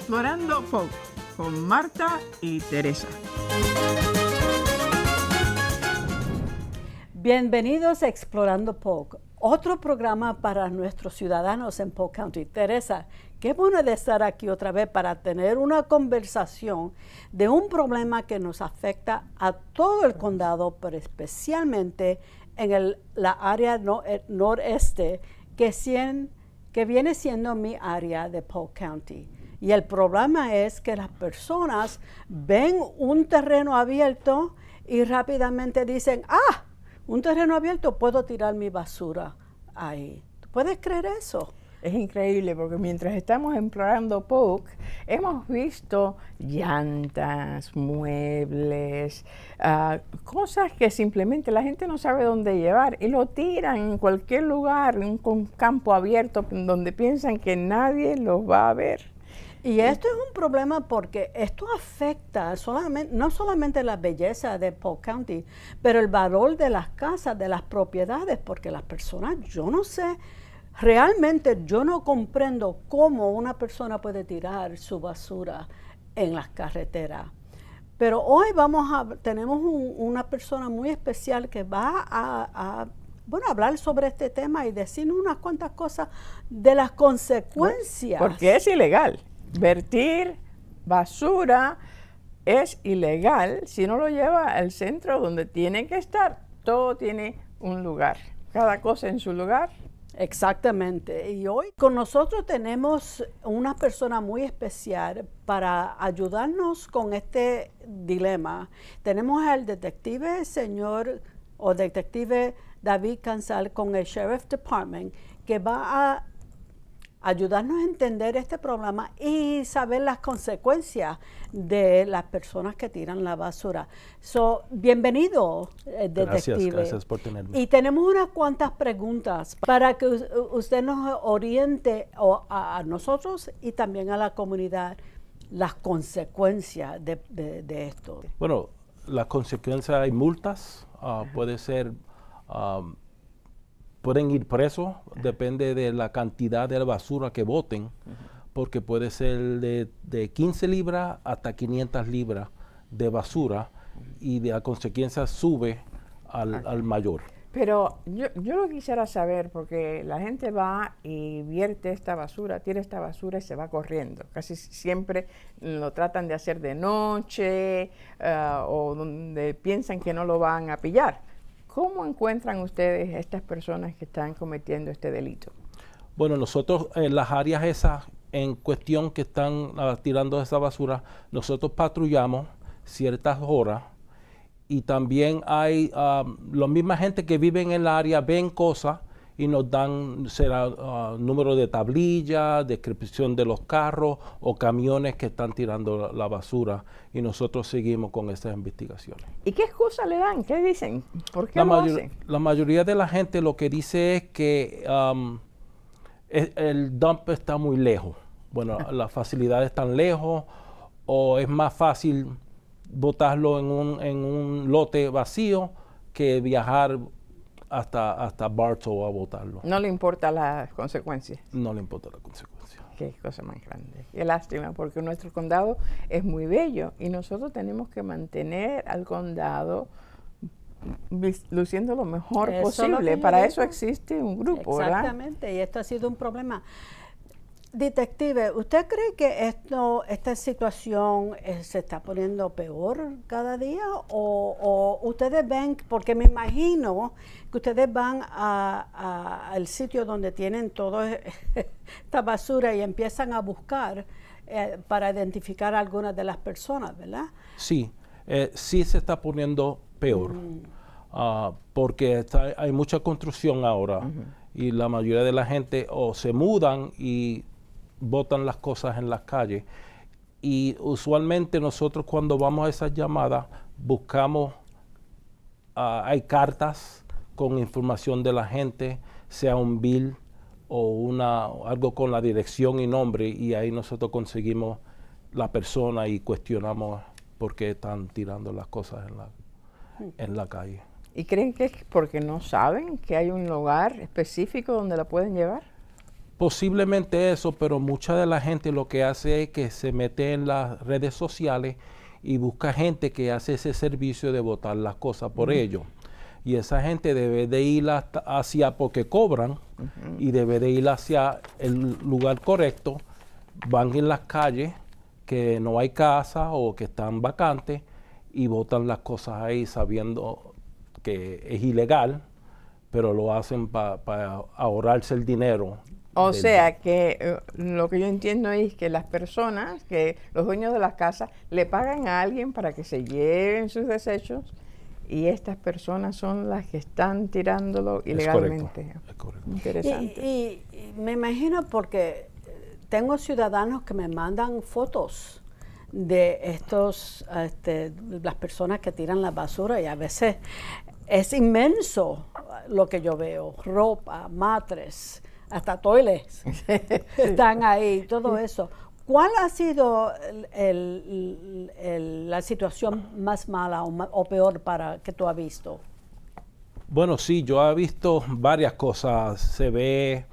Explorando Polk con Marta y Teresa. Bienvenidos a Explorando Polk, otro programa para nuestros ciudadanos en Polk County. Teresa, qué bueno de estar aquí otra vez para tener una conversación de un problema que nos afecta a todo el condado, pero especialmente en la área noreste, que viene siendo mi área de Polk County. Y el problema es que las personas ven un terreno abierto y rápidamente dicen, un terreno abierto, puedo tirar mi basura ahí. ¿Puedes creer eso? Es increíble porque mientras estamos explorando Polk, hemos visto llantas, muebles, cosas que simplemente la gente no sabe dónde llevar y lo tiran en cualquier lugar, en un campo abierto donde piensan que nadie los va a ver. Y esto es un problema porque esto afecta no solamente la belleza de Polk County, pero el valor de las casas, de las propiedades, porque las personas, yo no sé, realmente yo no comprendo cómo una persona puede tirar su basura en las carreteras. Pero hoy tenemos una persona muy especial que va a hablar sobre este tema y decirnos unas cuantas cosas de las consecuencias. Porque es ilegal. Vertir basura es ilegal si no lo lleva al centro donde tiene que estar. Todo tiene un lugar, cada cosa en su lugar. Exactamente. Y hoy con nosotros tenemos una persona muy especial para ayudarnos con este dilema. Tenemos al detective detective David Cansal con el Sheriff Department, que va a ayudarnos a entender este problema y saber las consecuencias de las personas que tiran la basura. Bienvenido, detective. Gracias por tenerme. Y tenemos unas cuantas preguntas para que usted nos oriente a nosotros y también a la comunidad las consecuencias de esto. Bueno, las consecuencias hay multas, pueden ir presos, depende de la cantidad de basura que boten, porque puede ser de 15 libras hasta 500 libras de basura y de la consecuencia sube al mayor. Pero yo lo quisiera saber porque la gente va y vierte esta basura, tira esta basura y se va corriendo. Casi siempre lo tratan de hacer de noche o donde piensan que no lo van a pillar. ¿Cómo encuentran ustedes a estas personas que están cometiendo este delito? Bueno, nosotros en las áreas esas en cuestión que están tirando esa basura, nosotros patrullamos ciertas horas y también hay la misma gente que vive en el área, ven cosas y nos dan número de tablilla, descripción de los carros o camiones que están tirando la basura y nosotros seguimos con esas investigaciones. ¿Y qué excusa le dan? ¿Qué dicen? ¿Por qué lo hacen? La mayoría de la gente lo que dice es que el dump está muy lejos. Bueno, las facilidades están lejos o es más fácil botarlo en un lote vacío que viajar hasta Bartow a botarlo. ¿No le importa las consecuencias? No le importa las consecuencias. Qué cosa más grande. Qué lástima, porque nuestro condado es muy bello y nosotros tenemos que mantener al condado luciendo lo mejor posible. Para eso existe un grupo, ¿verdad? Exactamente, y esto ha sido un problema. Detective, ¿usted cree que esta situación se está poniendo peor cada día? ¿O ustedes ven, porque me imagino que ustedes van al sitio donde tienen toda esta basura y empiezan a buscar para identificar a algunas de las personas, ¿verdad? Sí, sí se está poniendo peor, porque hay mucha construcción ahora y la mayoría de la gente o se mudan y botan las cosas en las calles y usualmente nosotros cuando vamos a esas llamadas buscamos, hay cartas con información de la gente, sea un bill o algo con la dirección y nombre y ahí nosotros conseguimos la persona y cuestionamos por qué están tirando las cosas en la calle. ¿Y creen que es porque no saben que hay un lugar específico donde la pueden llevar? Posiblemente eso, pero mucha de la gente lo que hace es que se mete en las redes sociales y busca gente que hace ese servicio de botar las cosas por ellos. Y esa gente debe de ir hacia, porque cobran, y debe de ir hacia el lugar correcto. Van en las calles que no hay casa o que están vacantes y botan las cosas ahí sabiendo que es ilegal, pero lo hacen para ahorrarse el dinero. O sea que lo que yo entiendo es que las personas, que los dueños de las casas, le pagan a alguien para que se lleven sus desechos y estas personas son las que están tirándolo ilegalmente. Es correcto. Interesante. Y me imagino porque tengo ciudadanos que me mandan fotos de las personas que tiran la basura y a veces es inmenso lo que yo veo, ropa, matres, hasta toiles están ahí, todo eso. ¿Cuál ha sido la situación más mala o peor que tú has visto? Bueno, sí, yo he visto varias cosas. Se ve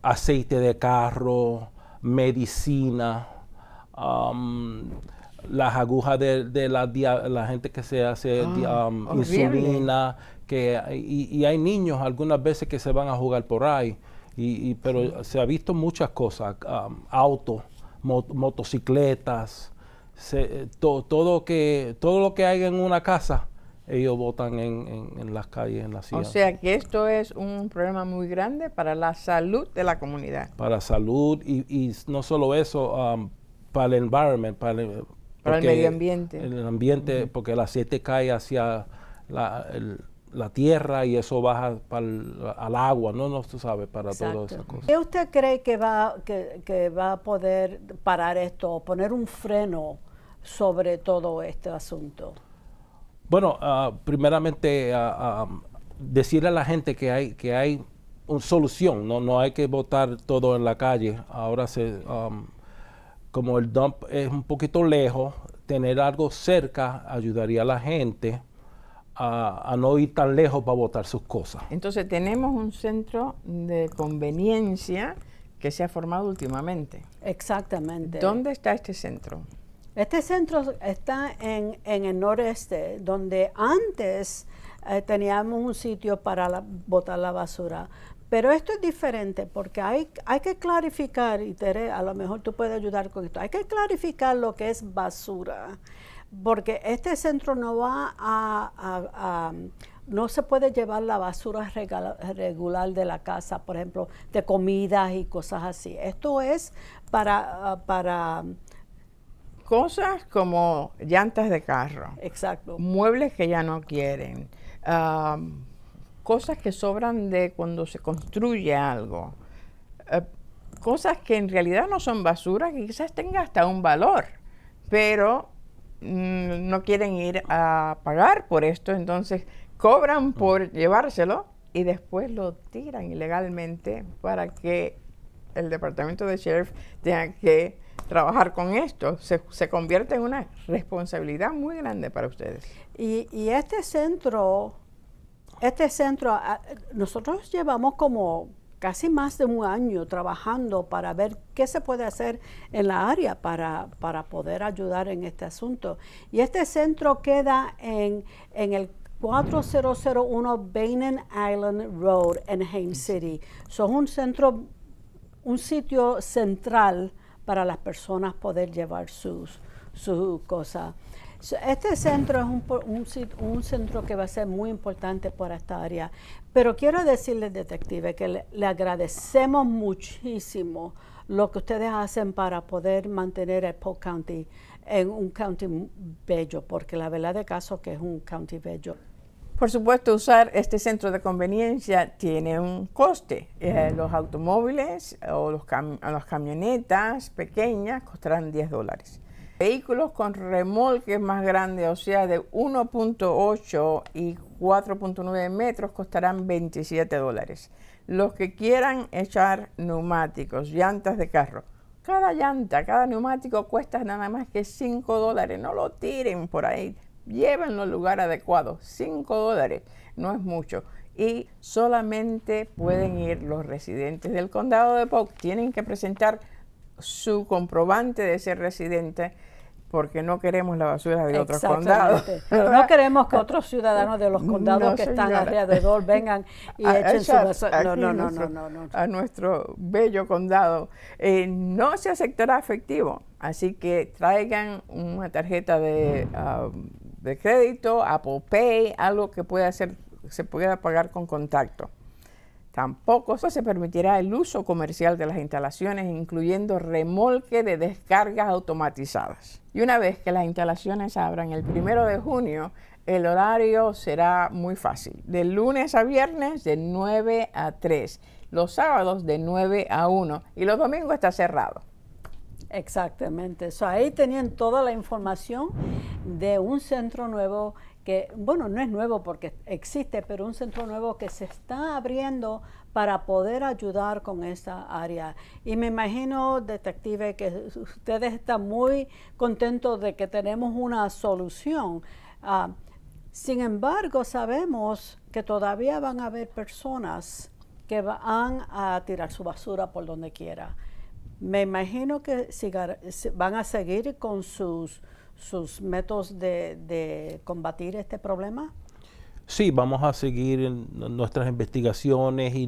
aceite de carro, medicina, las agujas de la gente que se hace insulina, y hay niños algunas veces que se van a jugar por ahí, pero se ha visto muchas cosas, autos, motocicletas, todo lo que hay en una casa, ellos botan en las calles, en la ciudad. O sea que esto es un problema muy grande para la salud de la comunidad. Para salud y no solo eso, para el environment, para el medio ambiente. El ambiente, porque el aceite cae hacia la tierra y eso baja al agua, no tú sabes, para todas esas cosas. ¿Qué usted cree que va a poder parar esto o poner un freno sobre todo este asunto? Bueno, primeramente decirle a la gente que hay una solución, no hay que botar todo en la calle. Ahora como el dump es un poquito lejos, tener algo cerca ayudaría a la gente a no ir tan lejos para botar sus cosas. Entonces tenemos un centro de conveniencia que se ha formado últimamente. Exactamente. ¿Dónde está este centro? Este centro está en el noreste, donde antes teníamos un sitio para botar la basura. Pero esto es diferente porque hay que clarificar, y Tere, a lo mejor tú puedes ayudar con esto, hay que clarificar lo que es basura, porque este centro no va no se puede llevar la basura regular de la casa, por ejemplo, de comidas y cosas así. Esto es para cosas como llantas de carro. Exacto. Muebles que ya no quieren. Cosas que sobran de cuando se construye algo. Cosas que en realidad no son basura, que quizás tenga hasta un valor, pero no quieren ir a pagar por esto, entonces cobran por llevárselo y después lo tiran ilegalmente para que el departamento de sheriff tenga que trabajar con esto. Se convierte en una responsabilidad muy grande para ustedes. Y este centro, nosotros llevamos como casi más de un año trabajando para ver qué se puede hacer en la área para poder ayudar en este asunto. Y este centro queda en el 4001 Bainen Island Road en Haines City. Son un sitio central para las personas poder llevar sus cosas. Este centro es un centro que va a ser muy importante para esta área, pero quiero decirles, detective, que le agradecemos muchísimo lo que ustedes hacen para poder mantener el Polk County en un county bello, porque la verdad de caso que es un county bello. Por supuesto, usar este centro de conveniencia tiene un coste. Los automóviles o las camionetas pequeñas costarán $10. Vehículos con remolques más grandes, o sea, de 1.8 y 4.9 metros, costarán $27. Los que quieran echar neumáticos, llantas de carro, cada llanta, cada neumático cuesta nada más que $5. No lo tiren por ahí, llévenlo al lugar adecuado. $5 no es mucho. y solamente pueden ir los residentes del condado de Polk. Tienen que presentar su comprobante de ser residente porque no queremos la basura de otros condados. No queremos que otros ciudadanos de los condados que están alrededor vengan y echen su basura. No. A nuestro bello condado. No se aceptará efectivo, así que traigan una tarjeta de crédito, Apple Pay, algo que se pueda pagar con contacto. Tampoco se permitirá el uso comercial de las instalaciones, incluyendo remolque de descargas automatizadas. Y una vez que las instalaciones abran el 1 de junio, el horario será muy fácil. De lunes a viernes, de 9 a 3. Los sábados, de 9 a 1. Y los domingos está cerrado. Exactamente. Ahí tenían toda la información de un centro nuevo que, bueno, no es nuevo porque existe, pero un centro nuevo que se está abriendo para poder ayudar con esta área. Y me imagino, detective, que ustedes están muy contentos de que tenemos una solución. Sin embargo, sabemos que todavía van a haber personas que van a tirar su basura por donde quiera. Me imagino que van a seguir con sus métodos de combatir este problema. Sí, vamos a seguir en nuestras investigaciones y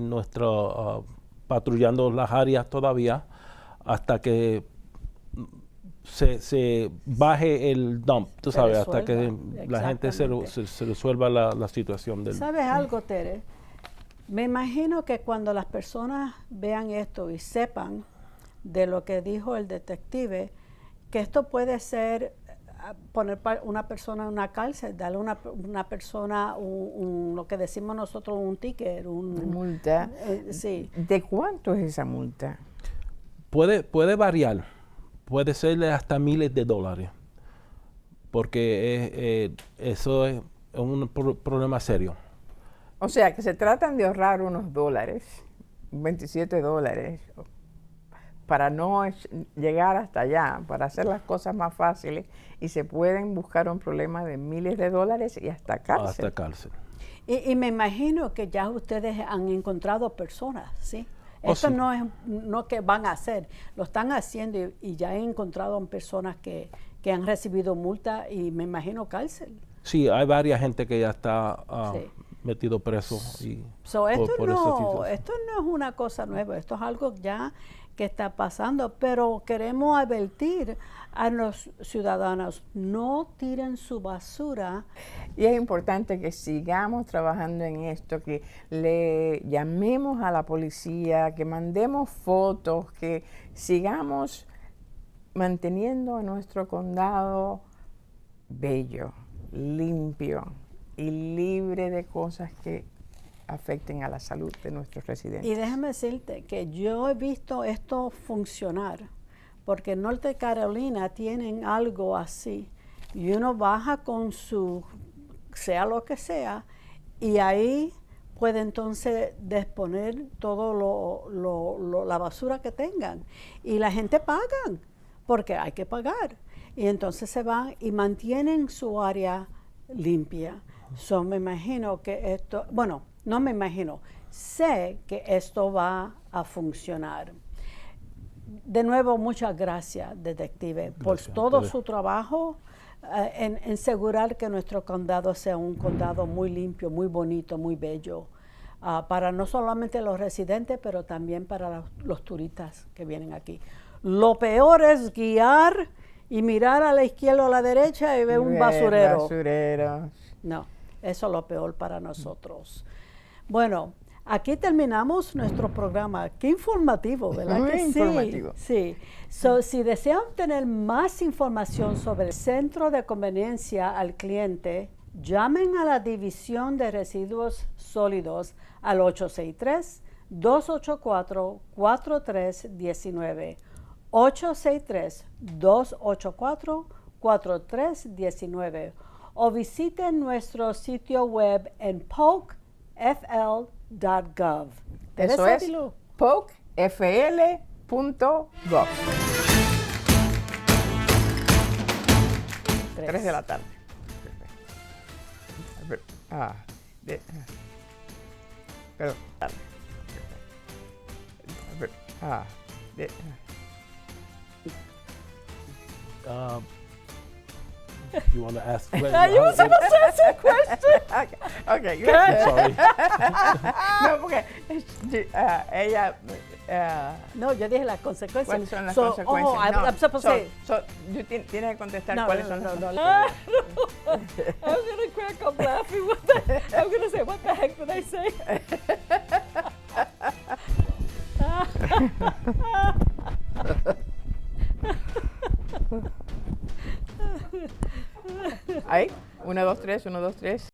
patrullando las áreas todavía hasta que se baje el dump, tú sabes, hasta que la gente se resuelva la situación del... ¿Sabes algo, Tere? Me imagino que cuando las personas vean esto y sepan de lo que dijo el detective, que esto puede ser poner una persona en una cárcel, darle a una persona lo que decimos nosotros un ticket, una multa. Sí. ¿De cuánto es esa multa? Puede variar, puede ser hasta miles de dólares, porque eso es un problema serio. O sea, que se tratan de ahorrar unos dólares, $27, para no llegar hasta allá, para hacer las cosas más fáciles, y se pueden buscar un problema de miles de dólares y hasta cárcel. Hasta cárcel. Y me imagino que ya ustedes han encontrado personas, ¿sí? Esto sí. No que van a hacer, lo están haciendo y ya he encontrado personas que han recibido multa y me imagino cárcel. Sí, hay varias gente que ya está metido preso. Esto no es una cosa nueva, esto es algo ya que está pasando, pero queremos advertir a los ciudadanos, no tiren su basura. Y es importante que sigamos trabajando en esto, que le llamemos a la policía, que mandemos fotos, que sigamos manteniendo a nuestro condado bello, limpio y libre de cosas que afecten a la salud de nuestros residentes. Y déjame decirte que yo he visto esto funcionar, porque en Norte Carolina tienen algo así, y uno baja con sea lo que sea, y ahí puede entonces disponer todo la basura que tengan, y la gente pagan, porque hay que pagar, y entonces se van y mantienen su área limpia. Me imagino que esto, no me imagino, sé que esto va a funcionar. De nuevo, muchas gracias, detective, por todo su trabajo en asegurar que nuestro condado sea un condado muy limpio, muy bonito, muy bello, para no solamente los residentes, pero también para los turistas que vienen aquí. Lo peor es guiar y mirar a la izquierda o a la derecha y ver un basurero. No, eso es lo peor para nosotros. Bueno, aquí terminamos nuestro programa. Qué informativo, ¿verdad? Muy informativo. Sí. Si desean tener más información sobre el Centro de Conveniencia al Cliente, llamen a la División de Residuos Sólidos al 863-284-4319. 863-284-4319. O visiten nuestro sitio web en polkfl.gov. Eso es polkfl.gov. 3 de la tarde. Pero, You want to ask? You were supposed to ask a question. okay, Sorry. No, porque ella. No, yo dije las consecuencias. ¿Cuáles son las So, consecuencias? Oh, I'm supposed to say. Tienes que contestar No, cuáles no, son no, las no, consecuencias. I'm gonna crack up laughing. I'm gonna say, what the heck did I say? Ahí, 1, 2, 3, 1, 2, 3.